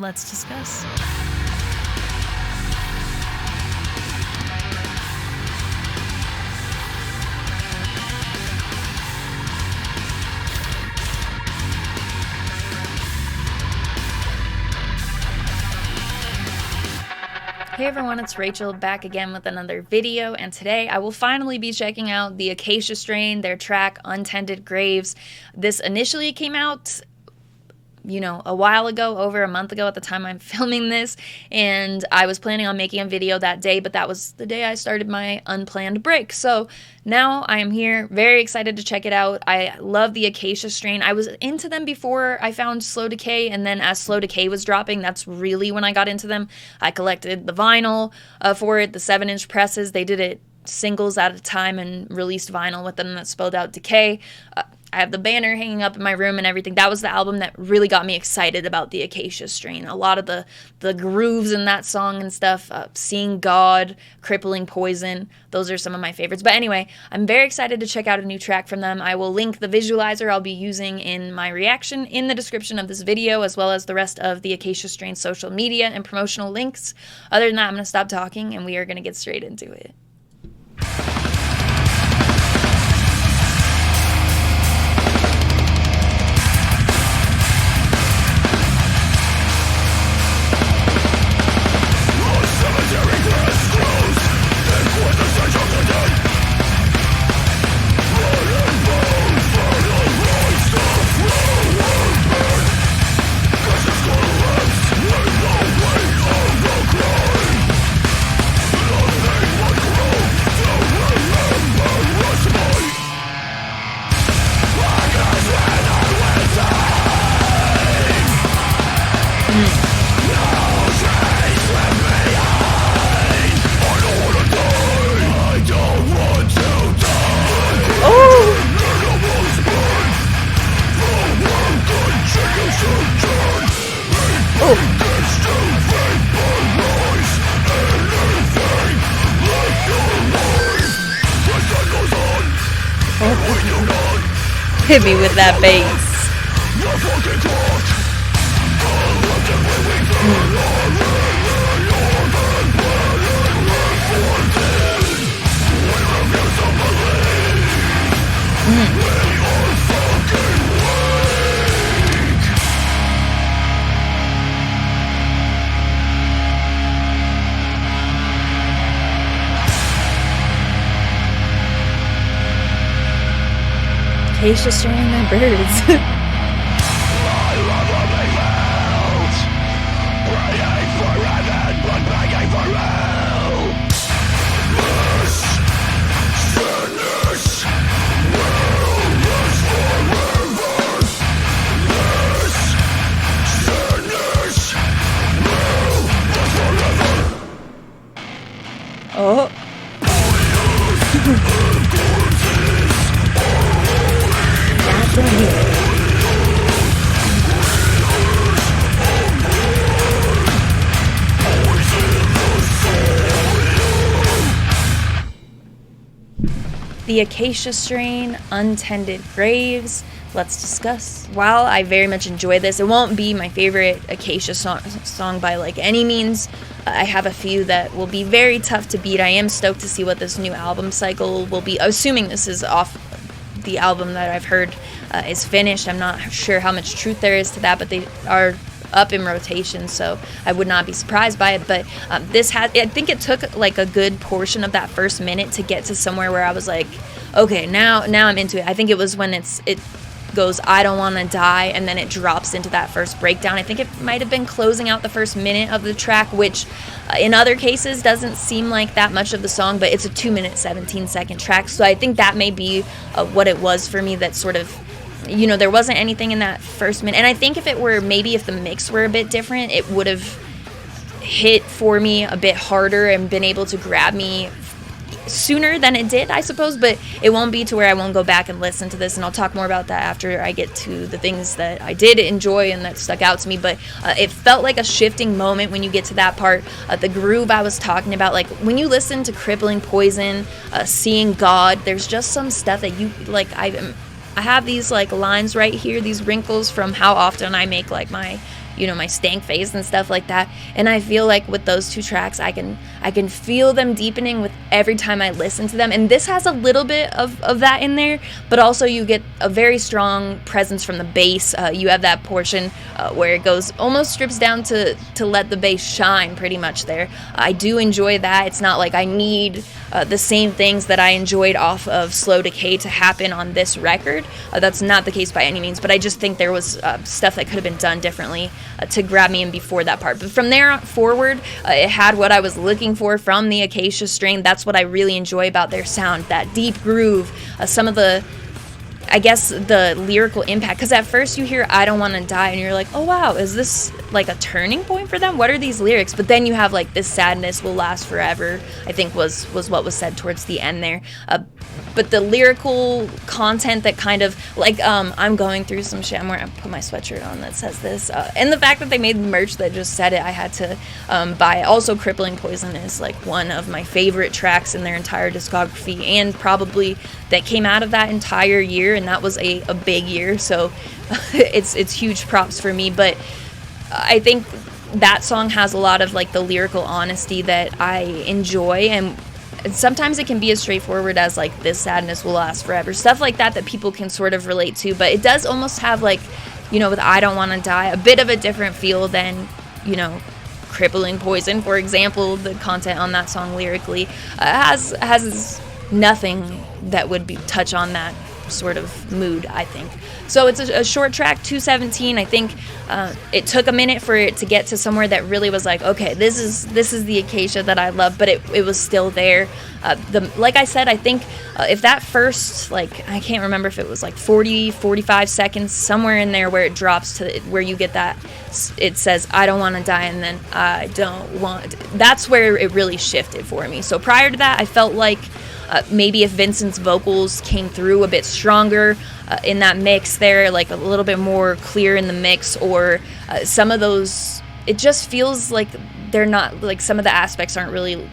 Let's discuss. Hey everyone, it's Rachel back again with another video, and today I will finally be checking out the Acacia Strain, their track Untended Graves. This initially came out, a while ago, over a month ago at the time I'm filming this, and I was planning on making a video that day, but that was the day I started my unplanned break. So now I am here, very excited to check it out. I love the Acacia Strain. I was into them before I found Slow Decay, and then as Slow Decay was dropping, that's really when I got into them. I collected the vinyl for it, the 7-inch presses. They did it singles at a time and released vinyl with them that spelled out Decay. I have the banner hanging up in my room and everything. That was the album that really got me excited about the Acacia Strain. A lot of the grooves in that song and stuff, Seeing God, Crippling Poison, those are some of my favorites. But anyway, I'm very excited to check out a new track from them. I will link the visualizer I'll be using in my reaction in the description of this video, as well as the rest of the Acacia Strain social media and promotional links. Other than that, I'm going to stop talking and we are going to get straight into it. Hit me with that bass. Acacia Strain and birds. Oh. The Acacia Strain, Untended Graves. Let's discuss. While I very much enjoy this, it won't be my favorite Acacia song by like any means. I have a few that will be very tough to beat. I am stoked to see what this new album cycle will be. Assuming this is off the album that I've heard is finished. I'm not sure how much truth there is to that, but they are up in rotation, so I would not be surprised by it. But I think it took like a good portion of that first minute to get to somewhere where I was like, okay, now I'm into it. I think it was when it goes, I don't want to die, and then it drops into that first breakdown. I think it might have been closing out the first minute of the track, which in other cases doesn't seem like that much of the song, but it's a 2-minute 17-second track, so I think that may be what it was for me. That sort of, there wasn't anything in that first minute, and I think if the mix were a bit different, it would have hit for me a bit harder and been able to grab me sooner than it did, I suppose, but it won't be to where I won't go back and listen to this, and I'll talk more about that after I get to the things that I did enjoy and that stuck out to me. But it felt like a shifting moment when you get to that part. The groove I was talking about, like when you listen to Crippling Poison, Seeing God, there's just some stuff that you like. I have these like lines right here, these wrinkles from how often I make like my my stank face and stuff like that. And I feel like with those two tracks, I can feel them deepening with every time I listen to them. And this has a little bit of that in there, but also you get a very strong presence from the bass. You have that portion where it goes almost strips down to let the bass shine pretty much there. I do enjoy that. It's not like I need the same things that I enjoyed off of Slow Decay to happen on this record. That's not the case by any means, but I just think there was stuff that could have been done differently to grab me in before that part. But from there forward, it had what I was looking for from the Acacia Strain. That's what I really enjoy about their sound, that deep groove, some of the, I guess, the lyrical impact. Because at first you hear I Don't Want to Die and you're like, oh wow, is this like a turning point for them? What are these lyrics? But then you have like This Sadness Will Last Forever, I think was what was said towards the end there. But the lyrical content that kind of like I'm going through some shit. I put my sweatshirt on that says this, and the fact that they made merch that just said it, I had to buy it. Also, Crippling Poison is like one of my favorite tracks in their entire discography, and probably that came out of that entire year, and that was a big year, so it's huge props for me. But I think that song has a lot of like the lyrical honesty that I enjoy, and sometimes it can be as straightforward as like This Sadness Will Last Forever, stuff like that people can sort of relate to. But it does almost have like, with I Don't Want to Die, a bit of a different feel than, Crippling Poison, for example. The content on that song lyrically has nothing that would touch on that sort of mood, I think. So it's a short track, 2:17. I think it took a minute for it to get to somewhere that really was like, okay, this is the Acacia that I love, but it was still there. Like I said, I think if that first, like, I can't remember if it was like 45 seconds, somewhere in there where it drops to where you get that, it says, I don't want to die, and then I don't want, that's where it really shifted for me. So prior to that, I felt like maybe if Vincent's vocals came through a bit stronger in that mix there, like a little bit more clear in the mix, or some of those, it just feels like they're not, like some of the aspects aren't really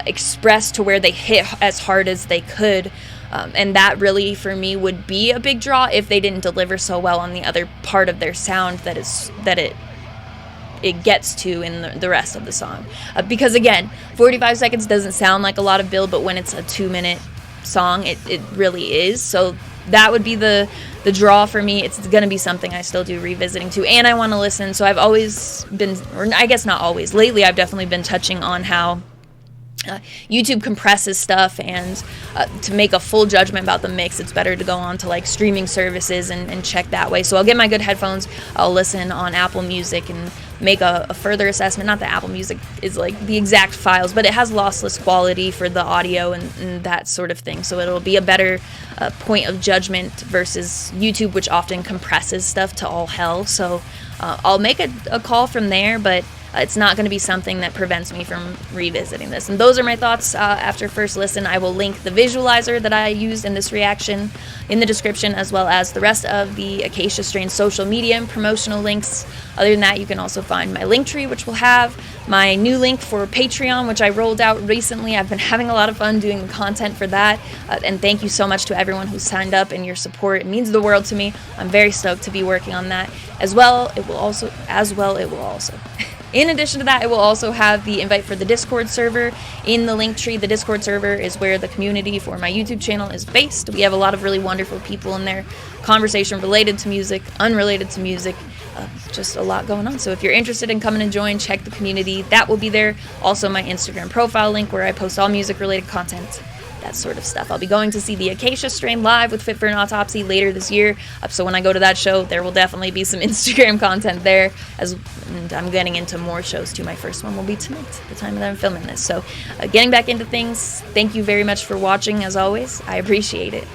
expressed to where they hit as hard as they could. And that really, for me, would be a big draw if they didn't deliver so well on the other part of their sound that it gets to in the rest of the song. Because again, 45 seconds doesn't sound like a lot of build, but when it's a 2-minute song, it really is. So that would be the draw for me. It's going to be something I still do revisiting to, and I want to listen. So I've always been, or I guess not always, lately I've definitely been touching on how YouTube compresses stuff, and to make a full judgment about the mix, it's better to go on to like streaming services and check that way. So I'll get my good headphones, I'll listen on Apple Music and make a further assessment. Not that Apple Music is like the exact files, but it has lossless quality for the audio and that sort of thing, so it'll be a better point of judgment versus YouTube, which often compresses stuff to all hell. So I'll make a call from there, but it's not going to be something that prevents me from revisiting this. And those are my thoughts after first listen. I will link the visualizer that I used in this reaction in the description, as well as the rest of the Acacia Strain social media and promotional links. Other than that, you can also find my Linktree, which will have my new link for Patreon, which I rolled out recently. I've been having a lot of fun doing the content for that, and thank you so much to everyone who signed up and your support. It means the world to me. I'm very stoked to be working on that. It will also in addition to that, it will also have the invite for the Discord server in the Linktree. The Discord server is where the community for my YouTube channel is based. We have a lot of really wonderful people in there, conversation related to music, unrelated to music, just a lot going on. So if you're interested in coming and join, check the community. That will be there. Also my Instagram profile link where I post all music related content, that sort of stuff. I'll be going to see the Acacia Strain live with Fit for an Autopsy later this year. So when I go to that show, there will definitely be some Instagram content there. And I'm getting into more shows too. My first one will be tonight, the time that I'm filming this. So getting back into things, thank you very much for watching as always. I appreciate it.